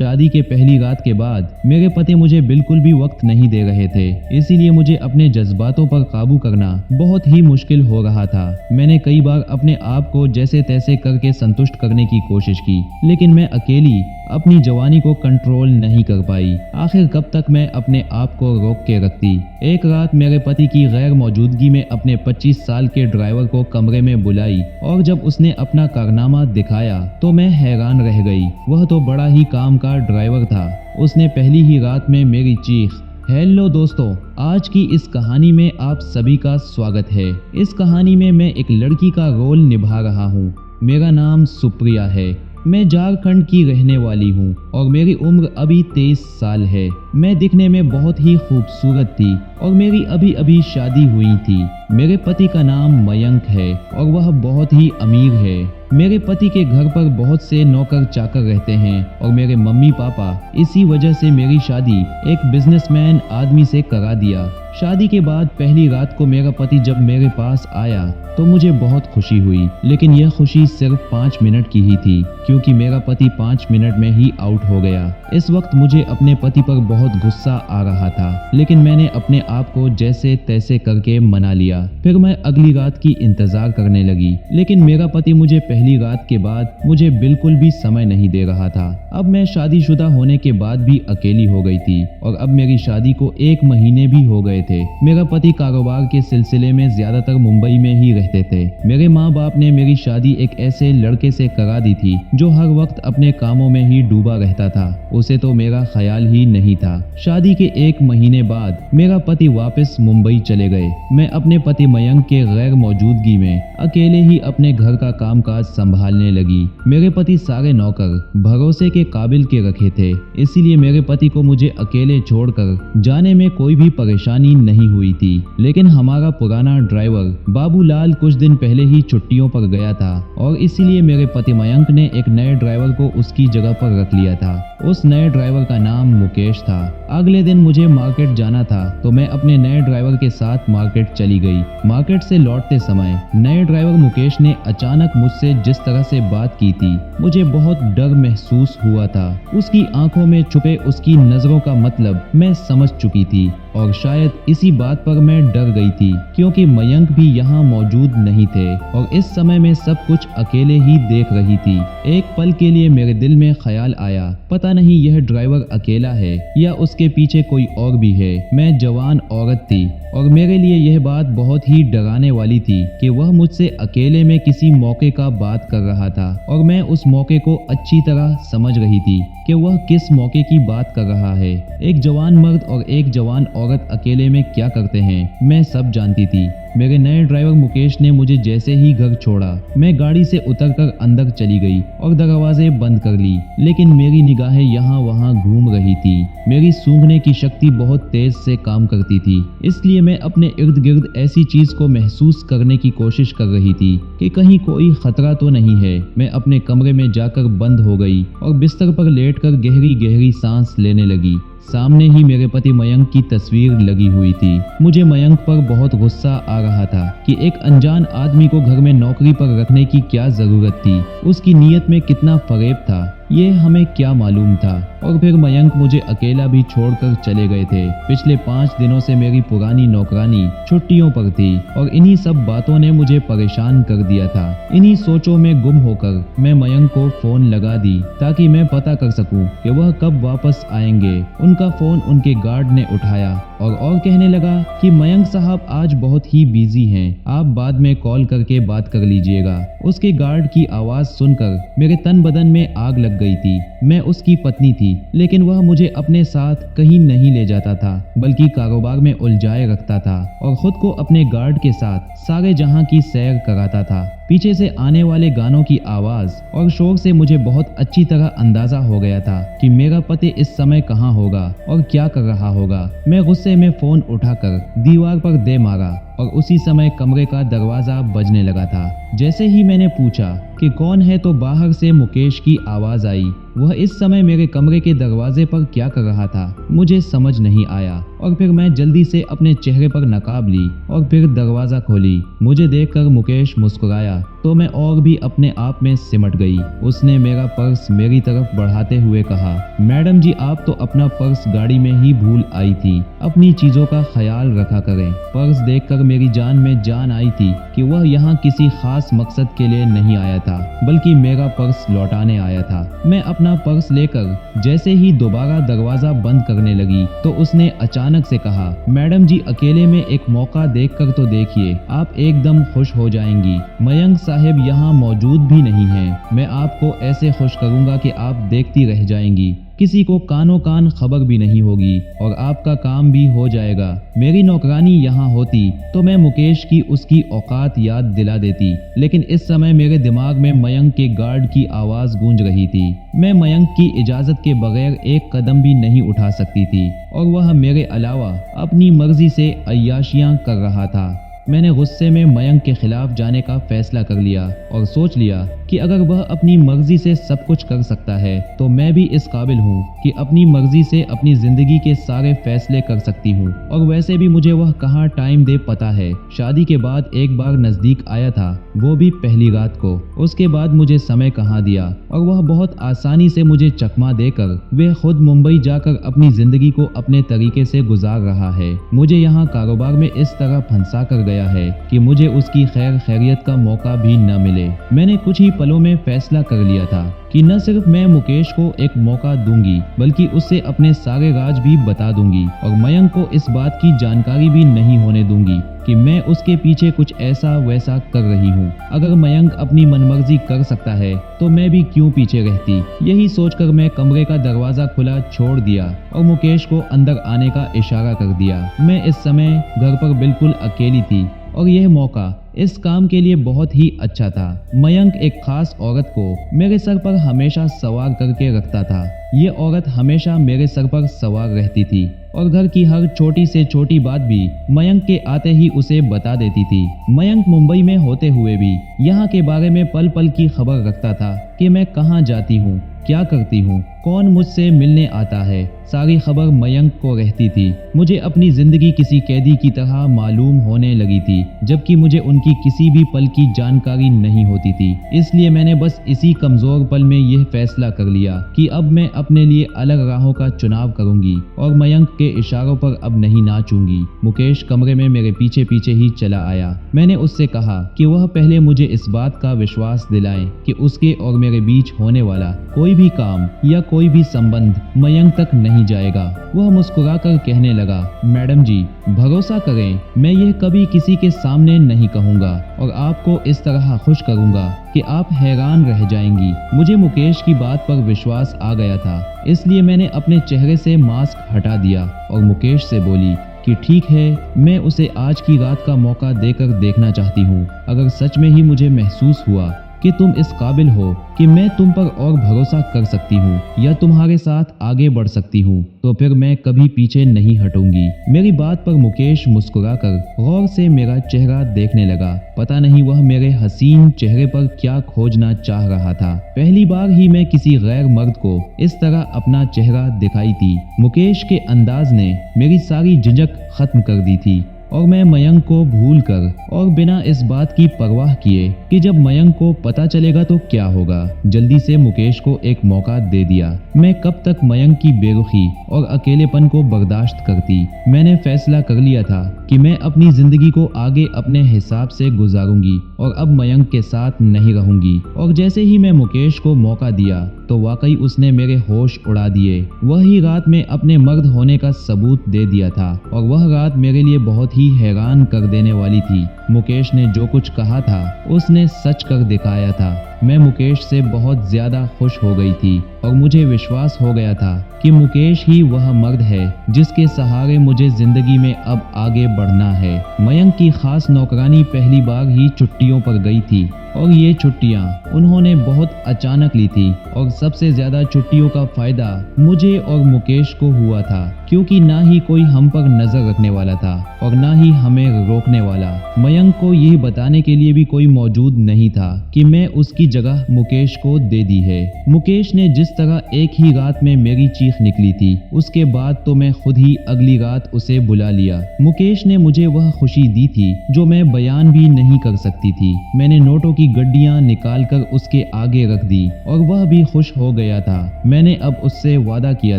शादी के पहली रात के बाद मेरे पति मुझे बिल्कुल भी वक्त नहीं दे रहे थे, इसीलिए मुझे अपने जज्बातों पर काबू करना बहुत ही मुश्किल हो रहा था। मैंने कई बार अपने आप को जैसे तैसे करके संतुष्ट करने की कोशिश की, लेकिन मैं अकेली अपनी जवानी को कंट्रोल नहीं कर पाई। आखिर कब तक मैं अपने आप को रोक के रखती। एक रात मेरे पति की गैर मौजूदगी में अपने 25 साल के ड्राइवर को कमरे में बुलाई और जब उसने अपना कारनामा दिखाया तो मैं हैरान रह गई। वह तो बड़ा ही काम का ड्राइवर था। उसने पहली ही रात में मेरी चीख। हेलो दोस्तों, आज की इस कहानी में आप सभी का स्वागत है। इस कहानी में मैं एक लड़की का रोल निभा रहा हूँ। मेरा नाम सुप्रिया है। मैं झारखंड की रहने वाली हूँ और मेरी उम्र अभी 23 साल है। मैं दिखने में बहुत ही खूबसूरत थी और मेरी अभी अभी शादी हुई थी। मेरे पति का नाम मयंक है और वह बहुत ही अमीर है। मेरे पति के घर पर बहुत से नौकर चाकर रहते हैं और मेरे मम्मी पापा इसी वजह से मेरी शादी एक बिजनेसमैन आदमी से करा दिया। शादी के बाद पहली रात को मेरा पति जब मेरे पास आया तो मुझे बहुत खुशी हुई, लेकिन यह खुशी सिर्फ 5 मिनट की ही थी क्योंकि मेरा पति 5 मिनट में ही आउट हो गया। इस वक्त मुझे अपने पति पर बहुत गुस्सा आ रहा था, लेकिन मैंने अपने आप को जैसे तैसे करके मना लिया। फिर मैं अगली रात की इंतजार करने लगी, लेकिन मेरा पति मुझे पहली रात के बाद मुझे बिल्कुल भी समय नहीं दे रहा था। अब मैं शादीशुदा होने के बाद भी अकेली हो गई थी और अब मेरी शादी को 1 महीने भी हो गए थे। मेरा पति कारोबार के सिलसिले में ज्यादातर मुंबई में ही रहते थे। मेरे माँ बाप ने मेरी शादी एक ऐसे लड़के से करा दी थी जो हर वक्त अपने कामों में ही डूबा रहता था। उसे तो मेरा ख्याल ही नहीं था। शादी के 1 महीने बाद मेरा पति वापस मुंबई चले गए। मैं अपने पति मयंक के गैर मौजूदगी में अकेले ही अपने घर का कामकाज संभालने लगी। मेरे पति सारे नौकर भरोसे के काबिल के रखे थे, इसीलिए मेरे पति को मुझे अकेले छोड़कर जाने में कोई भी परेशानी नहीं हुई थी। लेकिन हमारा पुराना ड्राइवर बाबूलाल कुछ दिन पहले ही छुट्टियों पर गया था और इसीलिए मेरे पति मयंक ने एक नए ड्राइवर को उसकी जगह पर रख लिया था। उस नए ड्राइवर का नाम मुकेश था। अगले दिन मुझे मार्केट जाना था तो मैं अपने नए ड्राइवर के साथ मार्केट चली गई। मार्केट से लौटते समय नए ड्राइवर मुकेश ने अचानक मुझसे जिस तरह से बात की थी, मुझे बहुत डर महसूस हुआ था। उसकी आंखों में छुपे उसकी नजरों का मतलब मैं समझ चुकी थी और शायद इसी बात पर मैं डर गई थी क्योंकि मयंक भी यहाँ मौजूद नहीं थे और इस समय मैं सब कुछ अकेले ही देख रही थी। एक पल के लिए मेरे दिल में ख्याल आया, पता नहीं यह ड्राइवर अकेला है या उसके पीछे कोई और भी है। मैं जवान औरत थी और मेरे लिए यह बात बहुत ही डराने वाली थी कि वह मुझसे अकेले में किसी मौके का बात कर रहा था और मैं उस मौके को अच्छी तरह समझ रही थी कि वह किस मौके की बात कर रहा है। एक जवान मर्द और एक जवान औरत अकेले में क्या करते हैं मैं सब जानती थी। मेरे नए ड्राइवर मुकेश ने मुझे जैसे ही घर छोड़ा, मैं गाड़ी से उतरकर अंदर चली गई और दरवाजे बंद कर ली, लेकिन मेरी निगाहें यहाँ वहाँ घूम रही थी। मेरी सूंघने की शक्ति बहुत तेज से काम करती थी, इसलिए मैं अपने इर्द गिर्द ऐसी चीज को महसूस करने की कोशिश कर रही थी कि कहीं कोई खतरा तो नहीं है। मैं अपने कमरे में जाकर बंद हो गई और बिस्तर पर लेटकर गहरी गहरी सांस लेने लगी। सामने ही मेरे पति मयंक की तस्वीर लगी हुई थी। मुझे मयंक पर बहुत गुस्सा आ रहा था कि एक अनजान आदमी को घर में नौकरी पर रखने की क्या जरूरत थी। उसकी नीयत में कितना फरेब था ये हमें क्या मालूम था। और फिर मयंक मुझे अकेला भी छोड़कर चले गए थे। पिछले 5 दिनों से मेरी पुरानी नौकरानी छुट्टियों पर थी और इन्हीं सब बातों ने मुझे परेशान कर दिया था। इन्हीं सोचों में गुम होकर मैं मयंक को फोन लगा दी ताकि मैं पता कर सकूं कि वह कब वापस आएंगे। उनका फोन उनके गार्ड ने उठाया और कहने लगा कि मयंक साहब आज बहुत ही बिजी हैं, आप बाद में कॉल करके बात कर लीजिएगा। उसके गार्ड की आवाज सुनकर मेरे तन बदन में आग लग गई थी। मैं उसकी पत्नी थी, लेकिन वह मुझे अपने साथ कहीं नहीं ले जाता था बल्कि कारोबार में उलझाए रखता था और खुद को अपने गार्ड के साथ सारे जहां की सैर कराता था। पीछे से आने वाले गानों की आवाज और शोर से मुझे बहुत अच्छी तरह अंदाजा हो गया था कि मेरा पति इस समय कहाँ होगा और क्या कर रहा होगा। मैं गुस्से में फोन उठाकर दीवार पर दे मारा और उसी समय कमरे का दरवाजा बजने लगा था। जैसे ही मैंने पूछा कि कौन है तो बाहर से मुकेश की आवाज आई। वह इस समय मेरे कमरे के दरवाजे पर क्या कर रहा था मुझे समझ नहीं आया और फिर मैं जल्दी से अपने चेहरे पर नकाब ली और फिर दरवाजा खोली। मुझे देखकर मुकेश मुस्कुराया तो मैं और भी अपने आप में सिमट गई। उसने मेरा पर्स मेरी तरफ बढ़ाते हुए कहा, मैडम जी आप तो अपना पर्स गाड़ी में ही भूल आई थी, अपनी चीजों का ख्याल रखा करें। पर्स देखकर मेरी जान में जान आई थी कि वह यहाँ किसी खास मकसद के लिए नहीं आया था, बल्कि मेरा पर्स लौटाने आया था। मैं अपना पर्स लेकर जैसे ही दोबारा दरवाजा बंद करने लगी तो उसने अचानक से कहा, मैडम जी अकेले में एक मौका देखकर तो देखिए, आप एकदम खुश हो जाएंगी। मयंक साहब यहाँ मौजूद भी नहीं हैं। मैं आपको ऐसे खुश करूंगा कि आप देखती रह जाएंगी। किसी को कानों कान खबर भी नहीं होगी और आपका काम भी हो जाएगा। मेरी नौकरानी यहाँ होती तो मैं मुकेश की उसकी औकात याद दिला देती, लेकिन इस समय मेरे दिमाग में मयंक के गार्ड की आवाज गूंज रही थी। मैं मयंक की इजाजत के बगैर एक कदम भी नहीं उठा सकती थी और वह मेरे अलावा अपनी मर्जी से अय्याशियां कर रहा था। मैंने गुस्से में मयंक के खिलाफ जाने का फैसला कर लिया और सोच लिया कि अगर वह अपनी मर्जी से सब कुछ कर सकता है तो मैं भी इस काबिल हूँ कि अपनी मर्जी से अपनी जिंदगी के सारे फैसले कर सकती हूँ। और वैसे भी मुझे वह कहाँ टाइम दे पता है। शादी के बाद एक बार नजदीक आया था, वो भी पहली रात को। उसके बाद मुझे समय कहाँ दिया और वह बहुत आसानी से मुझे चकमा देकर वे खुद मुंबई जाकर अपनी जिंदगी को अपने तरीके से गुजार रहा है। मुझे यहाँ कारोबार में इस तरह फंसा कर गया है कि मुझे उसकी खैर खैरियत का मौका भी न मिले। मैंने कुछ ही पलों में फैसला कर लिया था कि न सिर्फ मैं मुकेश को एक मौका दूंगी बल्कि उससे अपने सारे राज भी बता दूंगी और मयंक को इस बात की जानकारी भी नहीं होने दूंगी कि मैं उसके पीछे कुछ ऐसा वैसा कर रही हूँ। अगर मयंक अपनी मनमर्जी कर सकता है तो मैं भी क्यों पीछे रहती। यही सोचकर मैं कमरे का दरवाजा खुला छोड़ दिया और मुकेश को अंदर आने का इशारा कर दिया। मैं इस समय घर पर बिल्कुल अकेली थी और यह मौका इस काम के लिए बहुत ही अच्छा था। मयंक एक खास औरत को मेरे सर पर हमेशा सवार करके रखता था। ये औरत हमेशा मेरे सर पर सवार रहती थी और घर की हर छोटी से छोटी बात भी मयंक के आते ही उसे बता देती थी। मयंक मुंबई में होते हुए भी यहाँ के बारे में पल पल की खबर रखता था कि मैं कहाँ जाती हूँ, क्या करती हूँ, कौन मुझसे मिलने आता है। सारी खबर मयंक को रहती थी। मुझे अपनी जिंदगी किसी कैदी की तरह मालूम होने लगी थी, जबकि मुझे उनकी किसी भी पल की जानकारी नहीं होती थी। इसलिए मैंने बस इसी कमजोर पल में यह फैसला कर लिया कि अब मैं अपने लिए अलग राहों का चुनाव करूंगी और मयंक के इशारों पर अब नहीं नाचूंगी। मुकेश कमरे में मेरे पीछे पीछे ही चला आया। मैंने उससे कहा कि वह पहले मुझे इस बात का विश्वास दिलाए कि उसके और मेरे बीच होने वाला कोई भी काम या कोई भी संबंध मयंक तक नहीं जाएगा। वह मुस्कुराकर कहने लगा, मैडम जी भरोसा करें, मैं यह कभी किसी के सामने नहीं कहूँगा और आपको इस तरह खुश करूँगा कि आप हैरान रह जाएंगी। मुझे मुकेश की बात पर विश्वास आ गया था, इसलिए मैंने अपने चेहरे से मास्क हटा दिया और मुकेश से बोली कि ठीक है, मैं उसे आज की रात का मौका देकर देखना चाहती हूँ। अगर सच में ही मुझे महसूस हुआ कि तुम इस काबिल हो कि मैं तुम पर और भरोसा कर सकती हूँ या तुम्हारे साथ आगे बढ़ सकती हूँ तो फिर मैं कभी पीछे नहीं हटूंगी। मेरी बात पर मुकेश मुस्कुराकर गौर से मेरा चेहरा देखने लगा। पता नहीं वह मेरे हसीन चेहरे पर क्या खोजना चाह रहा था। पहली बार ही मैं किसी गैर मर्द को इस तरह अपना चेहरा दिखाई थी। मुकेश के अंदाज ने मेरी सारी झिझक खत्म कर दी थी और मैं मयंक को भूलकर और बिना इस बात की परवाह किए कि जब मयंक को पता चलेगा तो क्या होगा, जल्दी से मुकेश को एक मौका दे दिया। मैं कब तक मयंक की बेरुखी और अकेलेपन को बर्दाश्त करती। मैंने फैसला कर लिया था कि मैं अपनी जिंदगी को आगे अपने हिसाब से गुजारूंगी और अब मयंक के साथ नहीं रहूंगी। और जैसे ही मैं मुकेश को मौका दिया तो वाकई उसने मेरे होश उड़ा दिए। वही रात में अपने मर्द होने का सबूत दे दिया था और वह रात मेरे लिए बहुत ही हैरान कर देने वाली थी। मुकेश ने जो कुछ कहा था उसने सच कर दिखाया था। मैं मुकेश से बहुत ज्यादा खुश हो गई थी और मुझे विश्वास हो गया था कि मुकेश ही वह मर्द है जिसके सहारे मुझे जिंदगी में अब आगे बढ़ना है। मयंक की खास नौकरानी पहली बार ही छुट्टियों पर गई थी और ये छुट्टियां उन्होंने बहुत अचानक ली थी। और सबसे ज्यादा छुट्टियों का फायदा मुझे और मुकेश को हुआ था, क्योंकि ना ही कोई हम पर नजर रखने वाला था और ना ही हमें रोकने वाला। मयंक को यह बताने के लिए भी कोई मौजूद नहीं था कि मैं उसकी जगह मुकेश को दे दी है। मुकेश ने जिस तरह एक ही रात में मेरी चीख निकली थी, उसके बाद तो मैं खुद ही अगली रात उसे बुला लिया। मुकेश ने मुझे वह खुशी दी थी जो मैं बयान भी नहीं कर सकती थी। मैंने नोटों की गड्डियां निकाल कर उसके आगे रख दी और वह भी खुश हो गया था। मैंने अब उससे वादा किया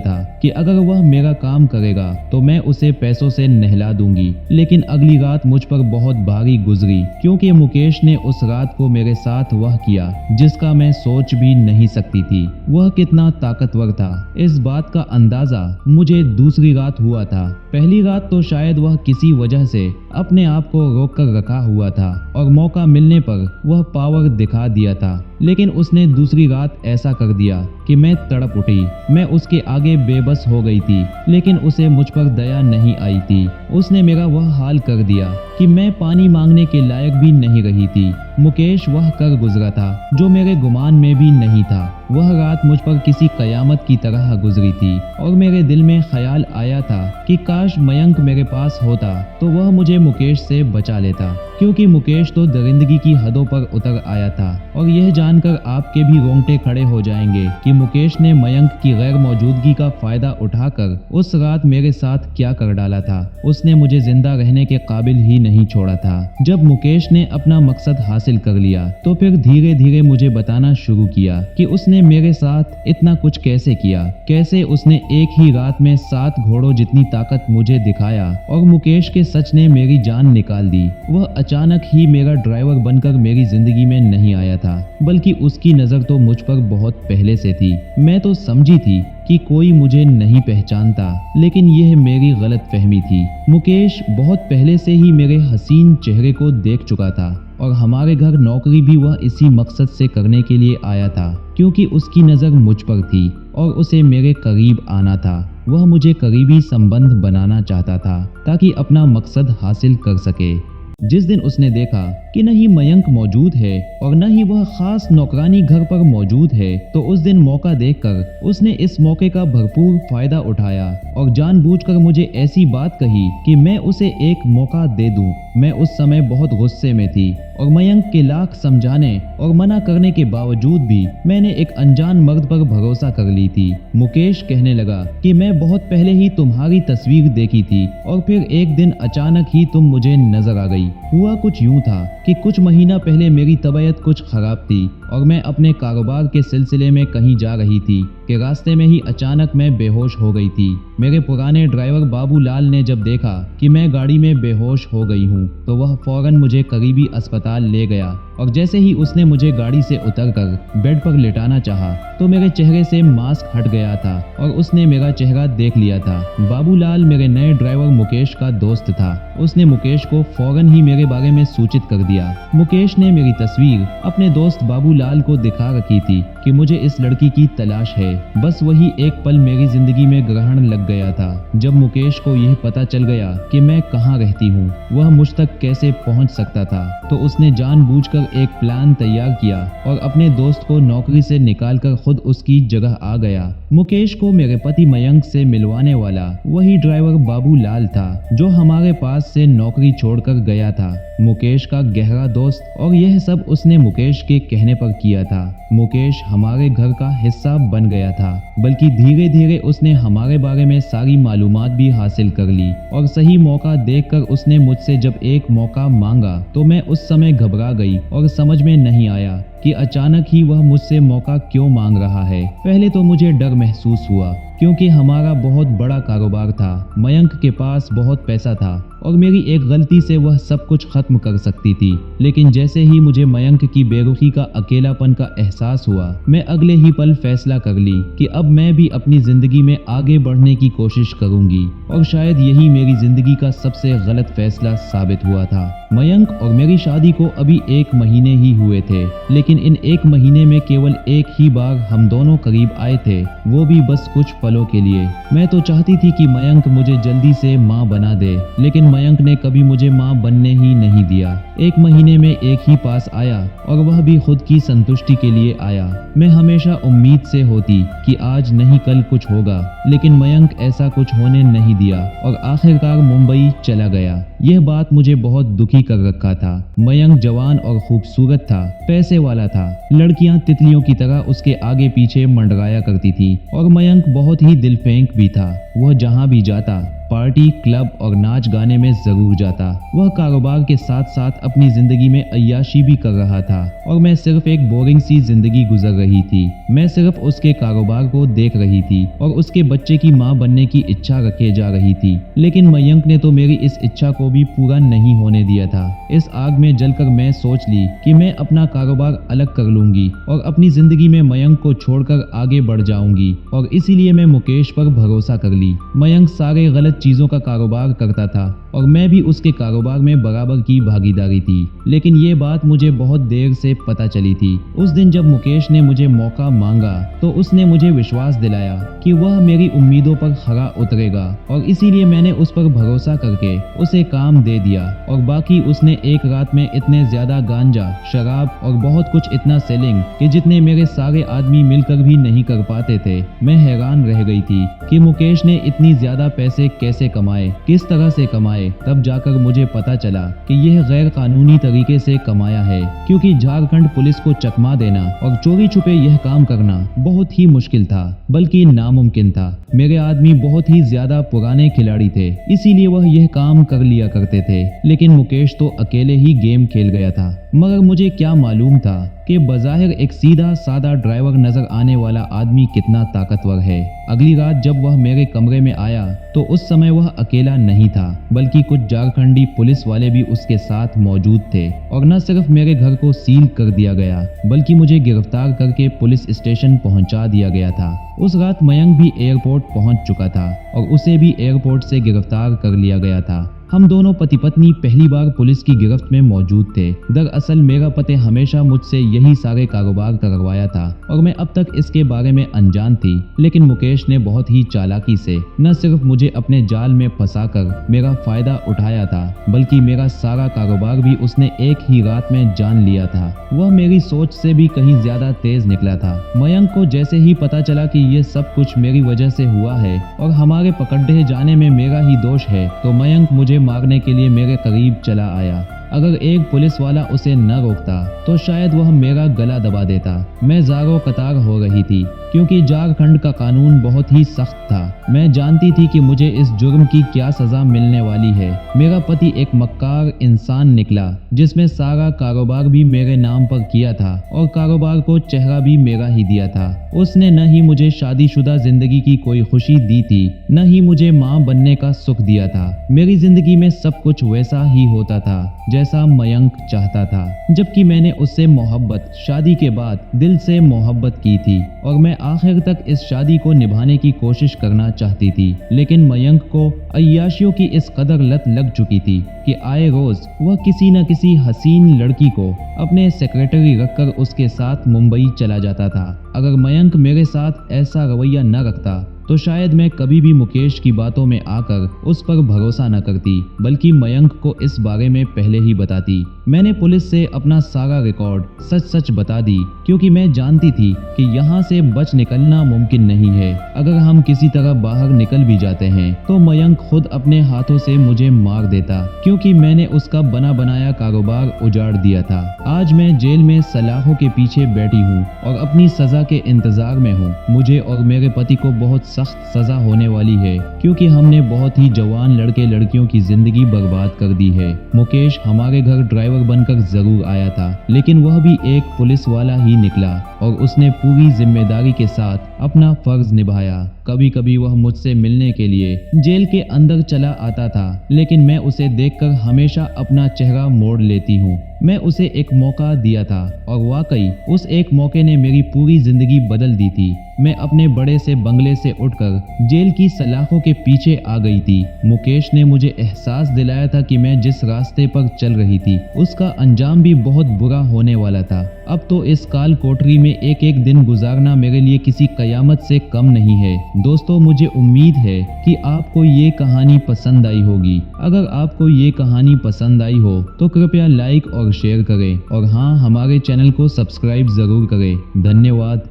था कि अगर वह मेरा काम करेगा तो मैं उसे पैसों से नहला दूंगी। लेकिन अगली रात मुझ पर बहुत भारी गुजरी, क्योंकि मुकेश ने उस रात को मेरे साथ वह किया जिसका मैं सोच भी नहीं सकती थी। वह कितना ताकतवर था, इस बात का अंदाजा मुझे दूसरी रात हुआ था। पहली रात तो शायद वह किसी वजह से अपने आप को रोक कर रखा हुआ था और मौका मिलने पर वह पावर दिखा दिया था, लेकिन उसने दूसरी रात ऐसा कर दिया कि मैं तड़प उठी। मैं उसके आगे बेबस हो गई थी, लेकिन उसे मुझ पर दया नहीं आई थी। उसने मेरा वह हाल कर दिया कि मैं पानी मांगने के लायक भी नहीं रही थी। मुकेश वह कर गुजरा था जो मेरे गुमान में भी नहीं था। वह रात मुझ पर किसी कयामत की तरह गुजरी थी और मेरे दिल में ख्याल आया था कि काश मयंक मेरे पास होता तो वह मुझे मुकेश से बचा लेता, क्योंकि मुकेश तो दरिंदगी की हदों पर उतर आया था। और यह जानकर आपके भी रोंगटे खड़े हो जाएंगे कि मुकेश ने मयंक की गैर मौजूदगी का फायदा उठाकर उस रात मेरे साथ क्या कर डाला था। उसने मुझे जिंदा रहने के काबिल ही नहीं छोड़ा था। जब मुकेश ने अपना मकसद हासिल कर लिया तो फिर धीरे धीरे मुझे बताना शुरू किया कि उसने मेरे साथ इतना कुछ कैसे किया, कैसे उसने एक ही रात में 7 घोड़ों जितनी ताकत मुझे दिखाया और मुकेश के सच ने मेरी जान निकाल दी। वह अचानक ही मेरा ड्राइवर बनकर मेरी जिंदगी में नहीं आया था, बल्कि उसकी नजर तो मुझ पर बहुत पहले से थी। मैं तो समझी थी कि कोई मुझे नहीं पहचानता, लेकिन यह मेरी गलत फहमी थी। मुकेश बहुत पहले से ही मेरे हसीन चेहरे को देख चुका था और हमारे घर नौकरी भी वह इसी मकसद से करने के लिए आया था, क्योंकि उसकी नज़र मुझ पर थी और उसे मेरे करीब आना था। वह मुझे करीबी संबंध बनाना चाहता था ताकि अपना मकसद हासिल कर सके। जिस दिन उसने देखा कि न ही मयंक मौजूद है और न ही वह खास नौकरानी घर पर मौजूद है, तो उस दिन मौका देखकर उसने इस मौके का भरपूर फायदा उठाया और जानबूझकर मुझे ऐसी बात कही कि मैं उसे एक मौका दे दूं। मैं उस समय बहुत गुस्से में थी और मयंक के लाख समझाने और मना करने के बावजूद भी मैंने एक अनजान मर्द पर भरोसा कर ली थी। मुकेश कहने लगा कि मैं बहुत पहले ही तुम्हारी तस्वीर देखी थी और फिर एक दिन अचानक ही तुम मुझे नजर आ गई। हुआ कुछ यूं था कि कुछ महीना पहले मेरी तबीयत कुछ खराब थी और मैं अपने कारोबार के सिलसिले में कहीं जा रही थी कि रास्ते में ही अचानक मैं बेहोश हो गई थी। मेरे पुराने ड्राइवर बाबूलाल ने जब देखा कि मैं गाड़ी में बेहोश हो गई हूँ तो वह फौरन मुझे करीबी अस्पताल ले गया और जैसे ही उसने मुझे गाड़ी से उतरकर बेड पर लेटाना चाहा तो मेरे चेहरे से मास्क हट गया था और उसने मेरा चेहरा देख लिया था। बाबूलाल मेरे नए ड्राइवर मुकेश का दोस्त था। उसने मुकेश को फौरन ही मेरे बारे में सूचित कर दिया। मुकेश ने मेरी तस्वीर अपने दोस्त बाबूलाल को दिखा रखी थी कि मुझे इस लड़की की तलाश है। बस वही एक पल मेरी जिंदगी में ग्रहण लग गया था। जब मुकेश को यह पता चल गया कि मैं कहाँ रहती हूँ, वह मुझ तक कैसे पहुँच सकता था, तो उसने जानबूझकर एक प्लान तैयार किया और अपने दोस्त को नौकरी से निकालकर खुद उसकी जगह आ गया। मुकेश को मेरे पति मयंक से मिलवाने वाला वही ड्राइवर बाबूलाल था जो हमारे पास से नौकरी छोड़कर गया था। मुकेश का गहरा दोस्त, और यह सब उसने मुकेश के कहने पर किया था। मुकेश हमारे घर का हिस्सा बन गया था, बल्कि धीरे धीरे उसने हमारे बारे में सारी मालूमात भी हासिल कर ली और सही मौका देखकर उसने मुझसे जब एक मौका मांगा तो मैं उस समय घबरा गई और समझ में नहीं आया कि अचानक ही वह मुझसे मौका क्यों मांग रहा है। पहले तो मुझे डर महसूस हुआ क्योंकि हमारा बहुत बड़ा कारोबार था, मयंक के पास बहुत पैसा था और मेरी एक गलती से वह सब कुछ खत्म कर सकती थी। लेकिन जैसे ही मुझे मयंक की बेरुखी का अकेलापन का एहसास हुआ, मैं अगले ही पल फैसला कर ली कि अब मैं भी अपनी जिंदगी में आगे बढ़ने की कोशिश करूंगी। और शायद यही मेरी जिंदगी का सबसे गलत फैसला साबित हुआ था। मयंक और मेरी शादी को अभी 1 महीने ही हुए थे, लेकिन इन 1 महीने में केवल एक ही बार हम दोनों करीब आए थे, वो भी बस कुछ पलों के लिए। मैं तो चाहती थी कि मयंक मुझे जल्दी से माँ बना दे, लेकिन मयंक ने कभी मुझे माँ बनने ही नहीं दिया। एक महीने में एक ही पास आया और वह भी खुद की संतुष्टि के लिए आया। मैं हमेशा उम्मीद से होती कि आज नहीं कल कुछ होगा, लेकिन मयंक ऐसा कुछ होने नहीं दिया और आखिरकार मुंबई चला गया। यह बात मुझे बहुत दुखी कर रखा था। मयंक जवान और खूबसूरत था, पैसे वाला था, लड़कियां तितलियों की तरह उसके आगे पीछे मंडराया करती थी और मयंक बहुत ही दिलफेंक भी था। वह जहां भी जाता पार्टी, क्लब और नाच गाने में जरूर जाता। वह कारोबार के साथ साथ अपनी जिंदगी में अय्याशी भी कर रहा था और मैं सिर्फ एक बोरिंग सी जिंदगी गुजर रही थी। मैं सिर्फ उसके कारोबार को देख रही थी और उसके बच्चे की मां बनने की इच्छा रखे जा रही थी। लेकिन मयंक ने तो मेरी इस इच्छा को भी पूरा नहीं होने दिया था। इस आग में जलकर मैं सोच ली कि मैं अपना कारोबार अलग कर लूंगी और अपनी जिंदगी में मयंक को छोड़कर आगे बढ़ जाऊंगी और इसीलिए मैं मुकेश पर भरोसा कर ली। मयंक सारे गलत चीजों का कारोबार करता था और मैं भी उसके कारोबार में बराबर की भागीदारी थी, लेकिन ये बात मुझे बहुत देर से पता चली थी। उस दिन जब मुकेश ने मुझे मौका मांगा तो उसने मुझे विश्वास दिलाया कि वह मेरी उम्मीदों पर खरा उतरेगा और इसीलिए मैंने उस पर भरोसा करके उसे काम दे दिया। और बाकी उसने एक रात में इतने ज्यादा गांजा, शराब और बहुत कुछ इतना सेलिंग कि जितने मेरे सारे आदमी मिलकर भी नहीं कर पाते थे। मैं हैरान रह गई थी कि मुकेश ने इतनी ज्यादा पैसे कैसे कमाए, किस तरह से कमाए। तब जाकर मुझे पता चला कि यह गैर कानूनी तरीके से कमाया है, क्योंकि झारखंड पुलिस को चकमा देना और चोरी छुपे यह काम करना बहुत ही मुश्किल था, बल्कि नामुमकिन था। मेरे आदमी बहुत ही ज्यादा पुराने खिलाड़ी थे, इसीलिए वह यह काम कर लिया करते थे। लेकिन मुकेश तो अकेले ही गेम खेल गया था, मगर मुझे क्या मालूम था कि बज़ाहिर एक सीधा सादा ड्राइवर नजर आने वाला आदमी कितना ताकतवर है। अगली रात जब वह मेरे कमरे में आया तो उस समय वह अकेला नहीं था, बल्कि कुछ झारखंडी पुलिस वाले भी उसके साथ मौजूद थे। और न सिर्फ मेरे घर को सील कर दिया गया, बल्कि मुझे गिरफ्तार करके पुलिस स्टेशन पहुंचा दिया गया था। उस रात मयंक भी एयरपोर्ट पहुंच चुका था और उसे भी एयरपोर्ट से गिरफ्तार कर लिया गया था। हम दोनों पति पत्नी पहली बार पुलिस की गिरफ्त में मौजूद थे। दरअसल मेरा पति हमेशा मुझसे यही सारे कारोबार करवाया था और मैं अब तक इसके बारे में अनजान थी। लेकिन मुकेश ने बहुत ही चालाकी से न सिर्फ मुझे अपने जाल में फंसाकर मेरा फायदा उठाया था, बल्कि मेरा सारा कारोबार भी उसने एक ही रात में जान लिया था। वह मेरी सोच से भी कहीं ज्यादा तेज निकला था। मयंक को जैसे ही पता चला कि ये सब कुछ मेरी वजह से हुआ है और हमारे पकड़े जाने में मेरा ही दोष है, तो मयंक मुझे मारने के लिए मेरे करीब चला आया। अगर एक पुलिस वाला उसे न रोकता तो शायद वह मेरा गला दबा देता। मैं ज़ारो कतार हो रही थी, क्योंकि झारखंड का कानून बहुत ही सख्त था। मैं जानती थी कि मुझे इस जुर्म की क्या सजा मिलने वाली है। मेरा पति एक मक्कार इंसान निकला, जिसमें सारा कारोबार भी मेरे नाम पर किया था और कारोबार को चेहरा भी मेरा ही दिया था। उसने न ही मुझे शादीशुदा जिंदगी की कोई खुशी दी थी, न ही मुझे माँ बनने का सुख दिया था। मेरी जिंदगी में सब कुछ वैसा ही होता था जैसा मयंक चाहता था, जबकि मैंने उससे मोहब्बत, शादी के बाद दिल से मोहब्बत की थी और मैं आखिर तक इस शादी को निभाने की कोशिश करना चाहती थी। लेकिन मयंक को अय्याशियों की इस कदर लत लग चुकी थी कि आए रोज वह किसी न किसी हसीन लड़की को अपने सेक्रेटरी रखकर उसके साथ मुंबई चला जाता था। अगर मयंक मेरे साथ ऐसा रवैया न रखता तो शायद मैं कभी भी मुकेश की बातों में आकर उस पर भरोसा न करती, बल्कि मयंक को इस बारे में पहले ही बताती। मैंने पुलिस से अपना सारा रिकॉर्ड सच सच बता दी, क्योंकि मैं जानती थी कि यहाँ से बच निकलना मुमकिन नहीं है। अगर हम किसी तरह बाहर निकल भी जाते हैं तो मयंक खुद अपने हाथों से मुझे मार देता, क्योंकि मैंने उसका बना बनाया कारोबार उजाड़ दिया था। आज मैं जेल में सलाखों के पीछे बैठी हूँ और अपनी सजा के इंतजार में हूँ। मुझे और मेरे पति को बहुत सख्त सजा होने वाली है, क्योंकि हमने बहुत ही जवान लड़के लड़कियों की जिंदगी बर्बाद कर दी है। मुकेश हमारे घर ड्राइवर बनकर जरूर आया था, लेकिन वह भी एक पुलिस वाला ही निकला और उसने पूरी जिम्मेदारी के साथ अपना फर्ज निभाया। कभी कभी वह मुझसे मिलने के लिए जेल के अंदर चला आता था, लेकिन मैं उसे देखकर हमेशा अपना चेहरा मोड़ लेती हूँ। मैं उसे एक मौका दिया था और वाकई उस एक मौके ने मेरी पूरी जिंदगी बदल दी थी। मैं अपने बड़े से बंगले से उठकर जेल की सलाखों के पीछे आ गई थी। मुकेश ने मुझे एहसास दिलाया था कि मैं जिस रास्ते पर चल रही थी उसका अंजाम भी बहुत बुरा होने वाला था। अब तो इस काल कोठरी में एक एक दिन गुजारना मेरे लिए किसी कयामत से कम नहीं है। दोस्तों, मुझे उम्मीद है कि आपको ये कहानी पसंद आई होगी। अगर आपको ये कहानी पसंद आई हो तो कृपया लाइक और शेयर करें और हाँ, हमारे चैनल को सब्सक्राइब जरूर करें। धन्यवाद।